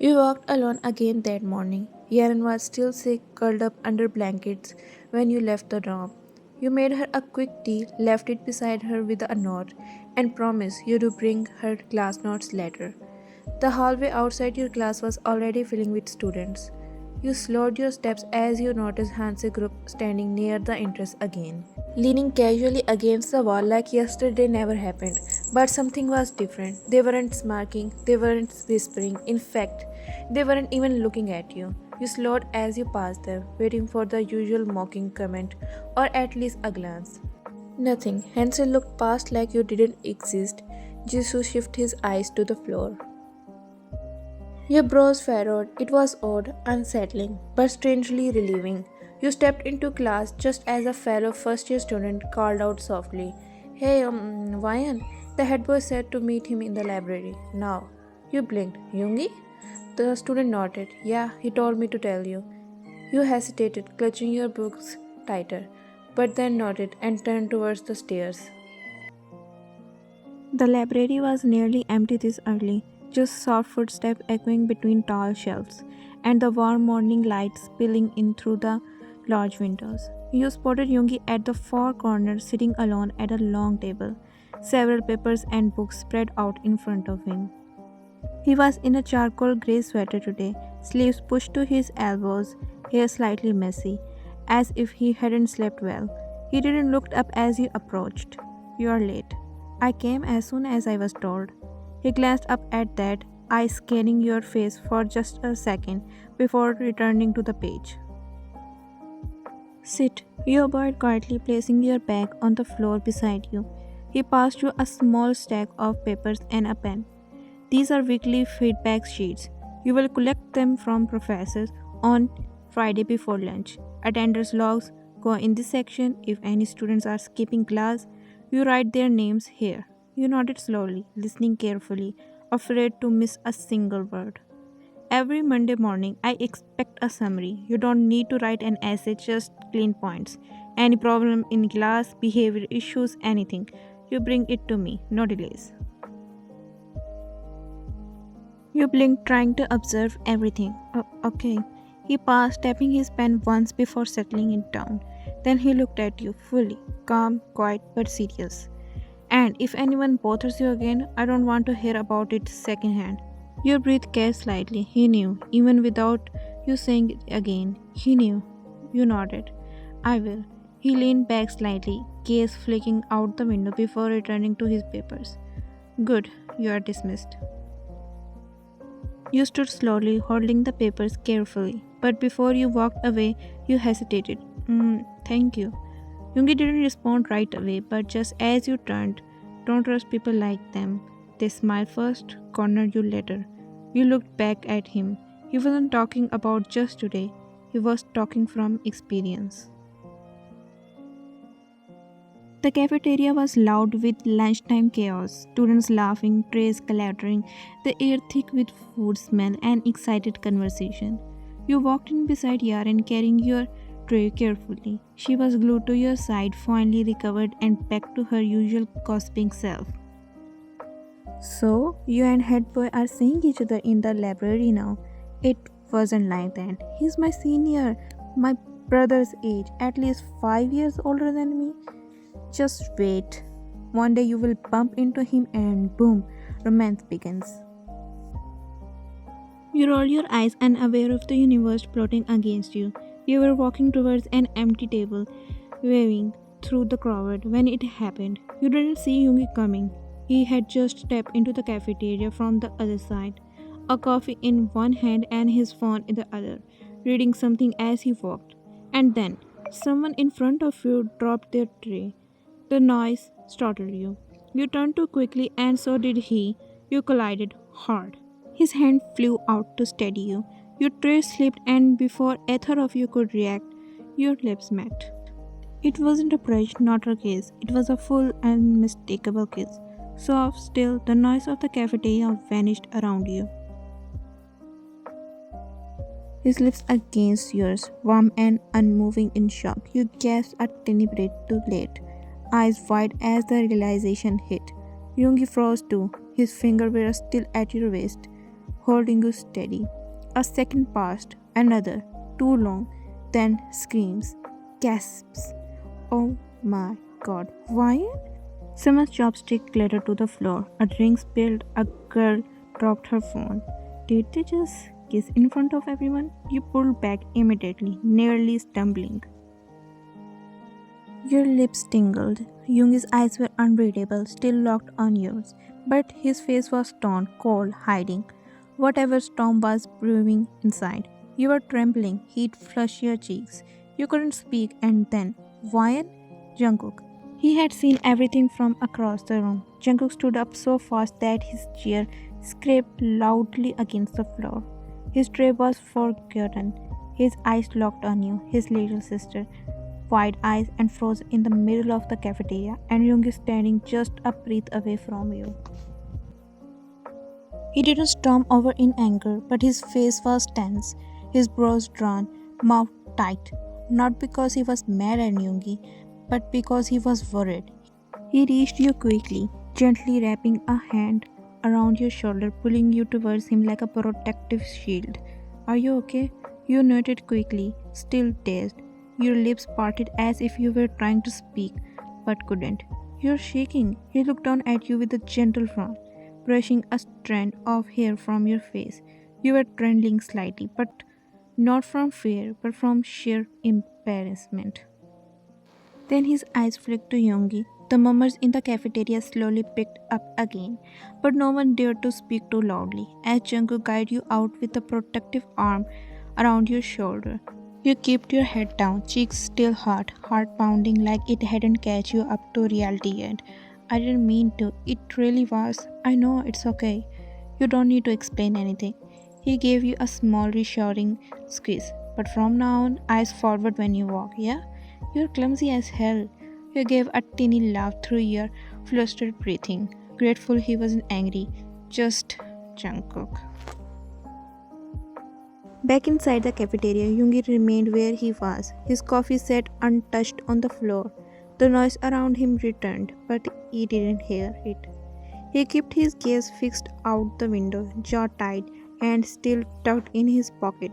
You walked alone again that morning. Yaren was still sick, curled up under blankets when you left the dorm. You made her a quick tea, left it beside her with a note, and promised you to bring her class notes later. The hallway outside your class was already filling with students. You slowed your steps as you noticed Hansi group standing near the entrance again, leaning casually against the wall like yesterday never happened. But something was different. They weren't smirking, they weren't whispering. In fact, they weren't even looking at you. You slowed as you passed them, waiting for the usual mocking comment or at least a glance. Nothing. Hansel looked past like you didn't exist. Jisoo shifted his eyes to the floor. Your brows furrowed. It was odd, unsettling, but strangely relieving. You stepped into class just as a fellow first year student called out softly, "Hey, Ryan." The head boy said to meet him in the library. Now. You blinked. Yoongi? The student nodded. Yeah, he told me to tell you. You hesitated, clutching your books tighter, but then nodded and turned towards the stairs. The library was nearly empty this early, just soft footsteps echoing between tall shelves, and the warm morning light spilling in through the large windows. You spotted Yoongi at the far corner, sitting alone at a long table, several papers and books spread out in front of him. He was in a charcoal grey sweater today, sleeves pushed to his elbows, hair slightly messy, as if he hadn't slept well. He didn't look up as you approached. "You are late." "I came as soon as I was told." He glanced up at that, eyes scanning your face for just a second before returning to the page. "Sit," you obeyed quietly, placing your bag on the floor beside you. He passed you a small stack of papers and a pen. "These are weekly feedback sheets. You will collect them from professors on Friday before lunch. Attendance logs go in this section. If any students are skipping class, you write their names here." You nodded slowly, listening carefully, afraid to miss a single word. "Every Monday morning, I expect a summary. You don't need to write an essay, just clean points. Any problem in class, behavior issues, anything. You bring it to me, no delays." You blinked, trying to observe everything. "Oh, okay." He paused, tapping his pen once before settling it down. Then he looked at you fully, calm, quiet, but serious. "And if anyone bothers you again, I don't want to hear about it secondhand." Your breath came slightly. He knew, even without you saying it again. He knew. You nodded. "I will." He leaned back slightly, gaze flicking out the window before returning to his papers. "Good, you are dismissed." You stood slowly, holding the papers carefully, but before you walked away, you hesitated. Thank you." Yoongi didn't respond right away, but just as you turned, "Don't trust people like them. They smile first, corner you later." You looked back at him. He wasn't talking about just today, he was talking from experience. The cafeteria was loud with lunchtime chaos, students laughing, trays clattering, the air thick with food smell and excited conversation. You walked in beside Yaren carrying your tray carefully. She was glued to your side, finally recovered and back to her usual gossiping self. "So, you and head boy are seeing each other in the library now." "It wasn't like that. He's my senior, my brother's age, at least 5 years older than me. Just wait. One day you will bump into him and boom, romance begins." You roll your eyes, unaware of the universe plotting against you. You were walking towards an empty table, waving through the crowd when it happened. You didn't see Yoongi coming. He had just stepped into the cafeteria from the other side, a coffee in one hand and his phone in the other, reading something as he walked. And then, someone in front of you dropped their tray. The noise startled you. You turned too quickly, and so did he. You collided hard. His hand flew out to steady you. Your tray slipped, and before either of you could react, your lips met. It wasn't a brush, not a kiss. It was a full, unmistakable kiss. Soft, still, the noise of the cafeteria vanished around you. His lips against yours, warm and unmoving in shock. You gasped a tiny bit too late, eyes wide as the realization hit. Yoongi froze too. His fingers were still at your waist, holding you steady. A second passed, another, too long, then screams, gasps. Oh my god, why? Someone's chopstick clattered to the floor. A drink spilled. A girl dropped her phone. Did they just kiss in front of everyone? You pulled back immediately, nearly stumbling. Your lips tingled. Yoongi's eyes were unreadable, still locked on yours. But his face was stone cold, hiding whatever storm was brewing inside. You were trembling, heat flushed your cheeks. You couldn't speak, and then, Wyan? Jungkook. He had seen everything from across the room. Jungkook stood up so fast that his chair scraped loudly against the floor. His tray was forgotten. His eyes locked on you, his little sister, wide eyes and frozen in the middle of the cafeteria, and Yoongi standing just a breath away from you. He didn't storm over in anger, but his face was tense, his brows drawn, mouth tight, not because he was mad at Yoongi, but because he was worried. He reached you quickly, gently wrapping a hand around your shoulder, pulling you towards him like a protective shield. Are you okay? You nodded quickly, still dazed. Your lips parted as if you were trying to speak, but couldn't. You're shaking. He looked down at you with a gentle frown, brushing a strand of hair from your face. You were trembling slightly, but not from fear, but from sheer embarrassment. Then his eyes flicked to Yoongi. The murmurs in the cafeteria slowly picked up again, but no one dared to speak too loudly, as Jungkook guided you out with a protective arm around your shoulder. You kept your head down, cheeks still hot, heart pounding like it hadn't catch you up to reality yet. I didn't mean to. It really was. I know it's okay. You don't need to explain anything. He gave you a small reassuring squeeze. But from now on, eyes forward when you walk, yeah? You're clumsy as hell. You gave a teeny laugh through your flustered breathing. Grateful he wasn't angry. Just Jungkook. Back inside the cafeteria, Yoongi remained where he was. His coffee sat untouched on the floor. The noise around him returned, but he didn't hear it. He kept his gaze fixed out the window, jaw tight, and still tucked in his pocket.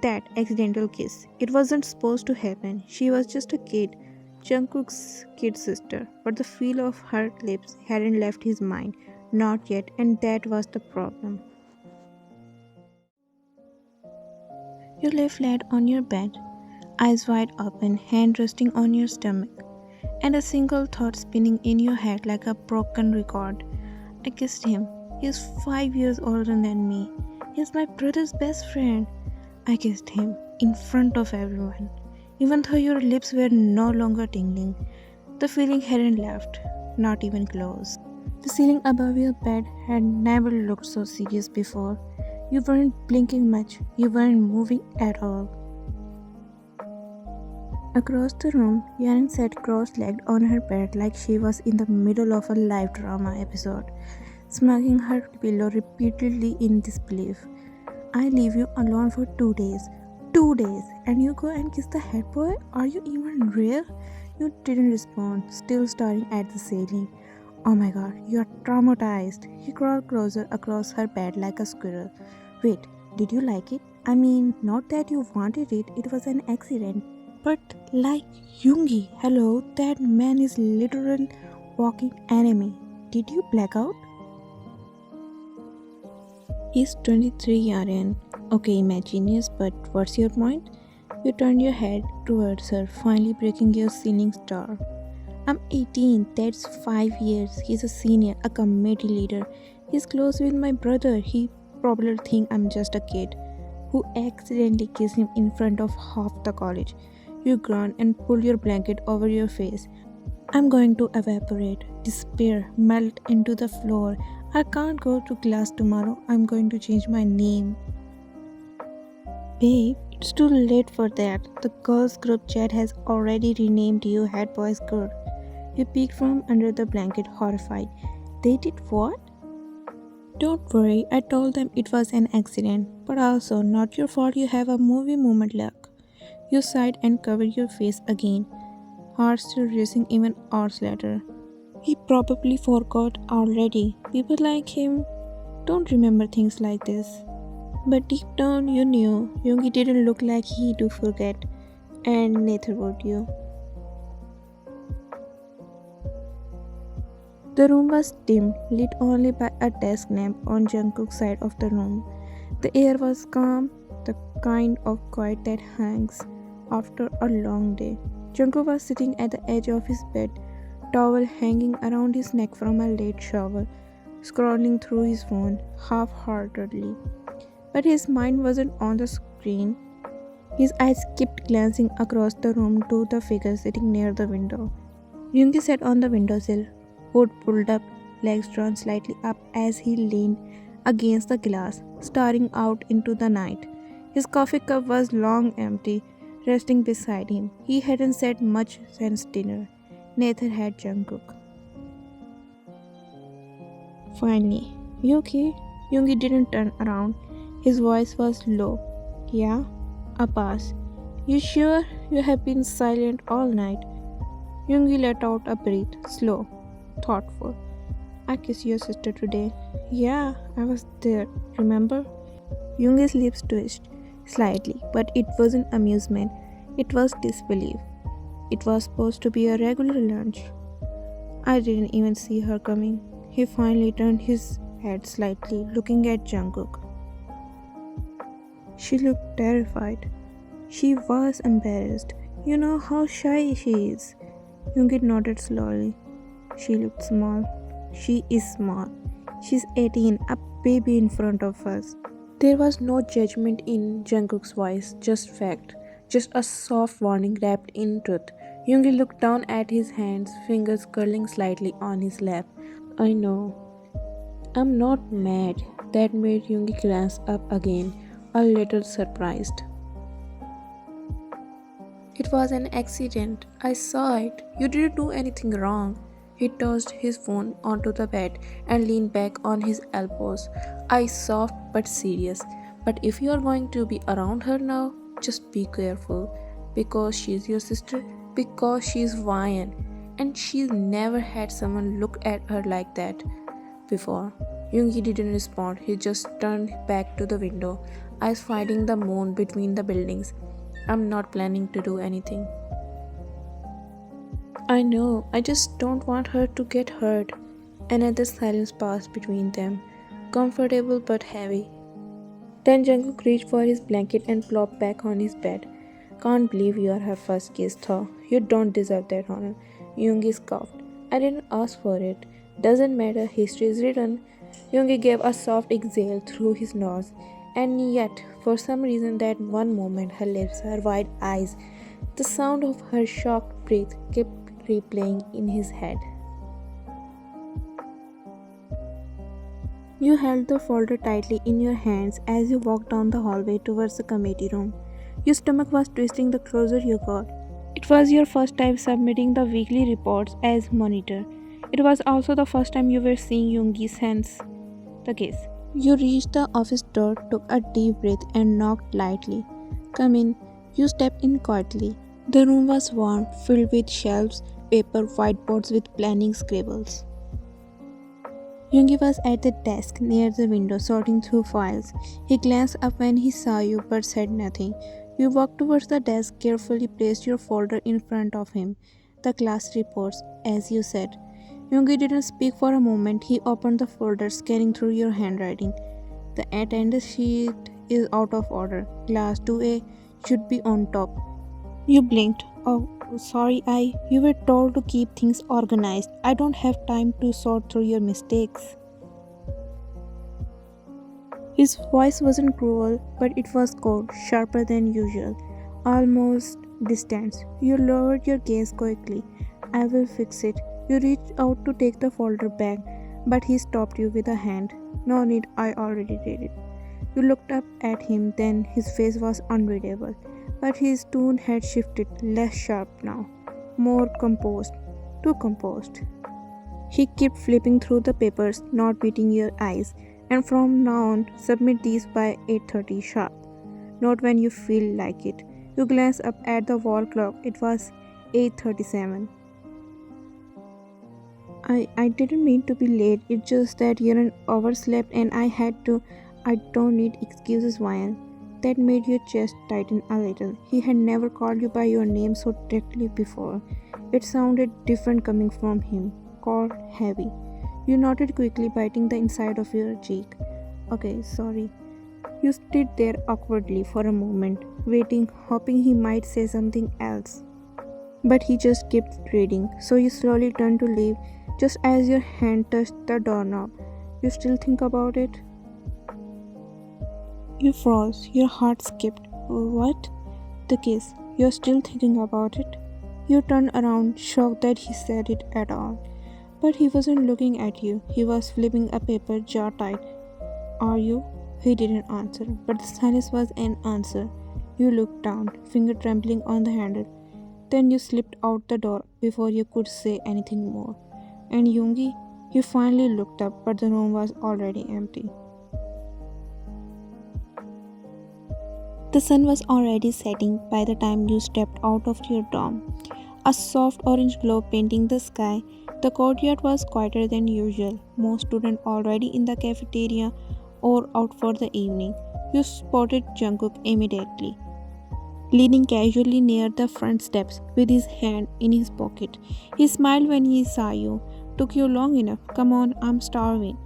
That accidental kiss. It wasn't supposed to happen. She was just a kid, Jungkook's kid sister, but the feel of her lips hadn't left his mind. Not yet, and that was the problem. You lay flat on your bed, eyes wide open, hand resting on your stomach, and a single thought spinning in your head like a broken record. I kissed him. He's 5 years older than me. He's my brother's best friend. I kissed him in front of everyone, even though your lips were no longer tingling. The feeling hadn't left, not even close. The ceiling above your bed had never looked so serious before. You weren't blinking much, you weren't moving at all. Across the room, Yanin sat cross-legged on her bed like she was in the middle of a live drama episode, smacking her pillow repeatedly in disbelief. I leave you alone for 2 days. 2 days, and you go and kiss the head boy? Are you even real? You didn't respond, still staring at the ceiling. Oh my god, you are traumatized. He crawled closer across her bed like a squirrel. Wait, did you like it? I mean, not that you wanted it, it was an accident. But like Yoongi, hello, that man is literal walking enemy. Did you black out? He's 23, Aryan. Okay, Imagineers, but what's your point? You turned your head towards her, finally breaking your ceiling star. I'm 18, that's 5 years. He's a senior, a committee leader. He's close with my brother. He probably think I'm just a kid who accidentally kissed him in front of half the college. You groan and pull your blanket over your face. I'm going to evaporate, despair, melt into the floor. I can't go to class tomorrow. I'm going to change my name. Babe, it's too late for that. The girls' group chat has already renamed you Head Boys Girl. You peeked from under the blanket, horrified. They did what? Don't worry, I told them it was an accident, but also not your fault you have a movie moment luck. You sighed and covered your face again, heart still racing even hours later. He probably forgot already. People like him don't remember things like this. But deep down, you knew Yoongi didn't look like he do forget, and neither would you. The room was dim, lit only by a desk lamp on Jungkook's side of the room. The air was calm, the kind of quiet that hangs after a long day. Jungkook was sitting at the edge of his bed, towel hanging around his neck from a late shower, scrolling through his phone half-heartedly. But his mind wasn't on the screen. His eyes kept glancing across the room to the figure sitting near the window. Yoongi sat on the windowsill, hood pulled up, legs drawn slightly up as he leaned against the glass, staring out into the night. His coffee cup was long empty, resting beside him. He hadn't said much since dinner. Neither had Jungkook. Finally, you okay? Yoongi didn't turn around. His voice was low. Yeah? A pass. You sure you have been silent all night? Yoongi let out a breath, slow, thoughtful. I kissed your sister today. Yeah, I was there, remember? Yoongi's lips twitched slightly, but it wasn't amusement, it was disbelief. It was supposed to be a regular lunch. I didn't even see her coming. He finally turned his head slightly, looking at Jungkook. She looked terrified. She was embarrassed. You know how shy she is. Yoongi nodded slowly. She looked small. She is small. She's 18, a baby in front of us. There was no judgment in Jungkook's voice, just fact. Just a soft warning wrapped in truth. Yoongi looked down at his hands, fingers curling slightly on his lap. I know. I'm not mad. That made Yoongi glance up again, a little surprised. It was an accident. I saw it. You didn't do anything wrong. He tossed his phone onto the bed and leaned back on his elbows. Eyes soft but serious. But if you are going to be around her now, just be careful. Because she's your sister, because she's Vian, and she's never had someone look at her like that before. Yoongi didn't respond. He just turned back to the window, eyes finding the moon between the buildings. I'm not planning to do anything. I know, I just don't want her to get hurt. Another silence passed between them, comfortable but heavy. Then Jungkook reached for his blanket and plopped back on his bed. Can't believe you are her first kiss, though. You don't deserve that honor. Yoongi scoffed. I didn't ask for it. Doesn't matter, history is written. Yoongi gave a soft exhale through his nose. And yet, for some reason, that one moment, her lips, her wide eyes, the sound of her shocked breath kept replaying in his head. You held the folder tightly in your hands as you walked down the hallway towards the committee room. Your stomach was twisting the closer you got. It was your first time submitting the weekly reports as monitor. It was also the first time you were seeing Yoongi sense the case. You reached the office door, took a deep breath, and knocked lightly. Come in. You stepped in quietly. The room was warm, filled with shelves, paper, whiteboards with planning scribbles. Yoongi was at the desk near the window, sorting through files. He glanced up when he saw you but said nothing. You walked towards the desk, carefully placed your folder in front of him. The class reports, as you said. Yoongi didn't speak for a moment. He opened the folder, scanning through your handwriting. The attendance sheet is out of order. Class 2A should be on top. You blinked. Oh, sorry, you were told to keep things organized. I don't have time to sort through your mistakes. His voice wasn't cruel, but it was cold, sharper than usual, almost distant. You lowered your gaze quickly. I will fix it. You reached out to take the folder back, but he stopped you with a hand. No need, I already did it. You looked up at him, then his face was unreadable, but his tone had shifted, less sharp now, more composed, too composed. He kept flipping through the papers, not beating your eyes, and from now on, submit these by 8:30 sharp. Not when you feel like it. You glanced up at the wall clock. It was 8:37. I didn't mean to be late. It's just that you overslept and I had to. I don't need excuses, Ryan. That made your chest tighten a little. He had never called you by your name so directly before. It sounded different coming from him. Cold, heavy. You nodded quickly, biting the inside of your cheek. Okay, sorry. You stood there awkwardly for a moment, waiting, hoping he might say something else. But he just kept reading, so you slowly turned to leave just as your hand touched the doorknob. You still think about it? You froze, your heart skipped. What? The kiss. You're still thinking about it? You turned around, shocked that he said it at all. But he wasn't looking at you, he was flipping a paper jaw tight. Are you? He didn't answer, but the silence was an answer. You looked down, finger trembling on the handle. Then you slipped out the door before you could say anything more. And Yoongi, you finally looked up, but the room was already empty. The sun was already setting by the time you stepped out of your dorm. A soft orange glow painting the sky. The courtyard was quieter than usual, most students already in the cafeteria or out for the evening. You spotted Jungkook immediately, leaning casually near the front steps with his hand in his pocket. He smiled when he saw you. Took you long enough. Come on, I'm starving.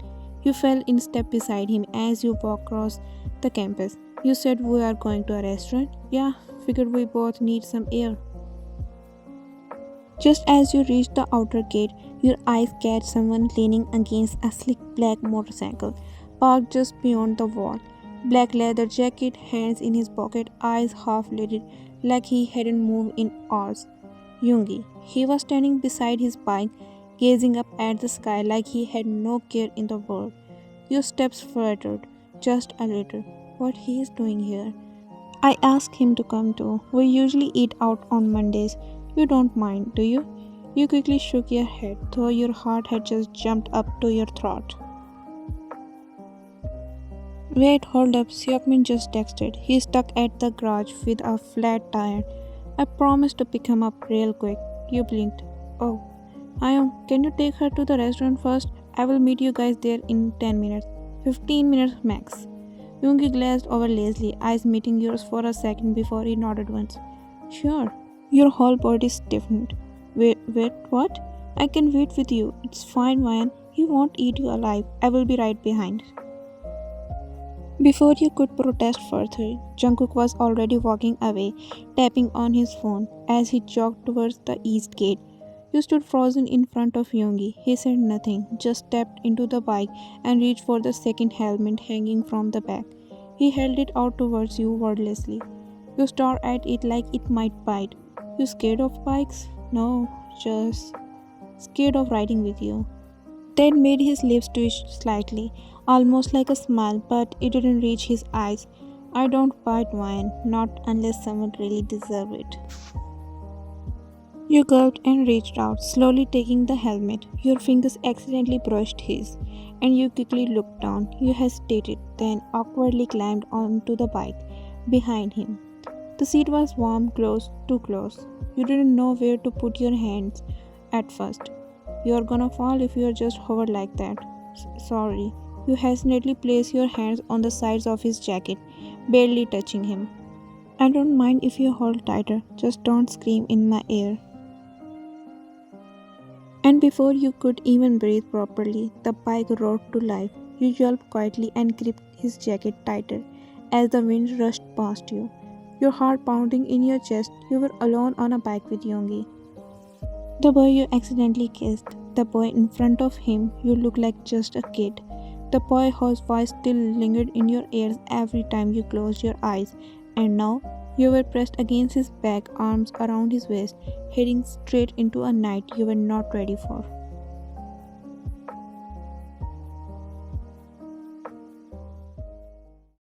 You fell in step beside him as you walked across the campus. You said we are going to a restaurant? Yeah, figured we both need some air. Just as you reach the outer gate, your eyes catch someone leaning against a slick black motorcycle parked just beyond the wall. Black leather jacket, hands in his pocket, eyes half lidded, like he hadn't moved in hours. Yoongi. He was standing beside his bike, gazing up at the sky like he had no care in the world. Your steps fluttered, just a little. What he is doing here? I asked him to come too. We usually eat out on Mondays. You don't mind, do you? You quickly shook your head, though your heart had just jumped up to your throat. Wait, hold up. Seokmin just texted. He's stuck at the garage with a flat tire. I promised to pick him up real quick. You blinked. Oh, Ayong, can you take her to the restaurant first? I will meet you guys there in 10 minutes. 15 minutes max. Yoongi glanced over lazily, eyes meeting yours for a second before he nodded once. Sure. Your whole body stiffened. Wait, what? I can wait with you. It's fine, Ryan. He won't eat you alive. I will be right behind. Before you could protest further, Jungkook was already walking away, tapping on his phone as he jogged towards the east gate. You stood frozen in front of Yoongi. He said nothing, just stepped into the bike and reached for the second helmet hanging from the back. He held it out towards you wordlessly. You stared at it like it might bite. You scared of bikes? No, just scared of riding with you. That made his lips twitch slightly, almost like a smile, but it didn't reach his eyes. I don't bite wine, not unless someone really deserves it. You gulped and reached out, slowly taking the helmet. Your fingers accidentally brushed his, and you quickly looked down. You hesitated, then awkwardly climbed onto the bike behind him. The seat was warm, close, too close. You didn't know where to put your hands at first. You're gonna fall if you just hover like that. Sorry. You hesitantly place your hands on the sides of his jacket, barely touching him. I don't mind if you hold tighter, just don't scream in my ear. And before you could even breathe properly, the bike roared to life. You yelped quietly and gripped his jacket tighter as the wind rushed past you. Your heart pounding in your chest, you were alone on a bike with Yoongi. The boy you accidentally kissed, the boy in front of him, you looked like just a kid. The boy whose voice still lingered in your ears every time you closed your eyes, and now you were pressed against his back, arms around his waist, heading straight into a night you were not ready for.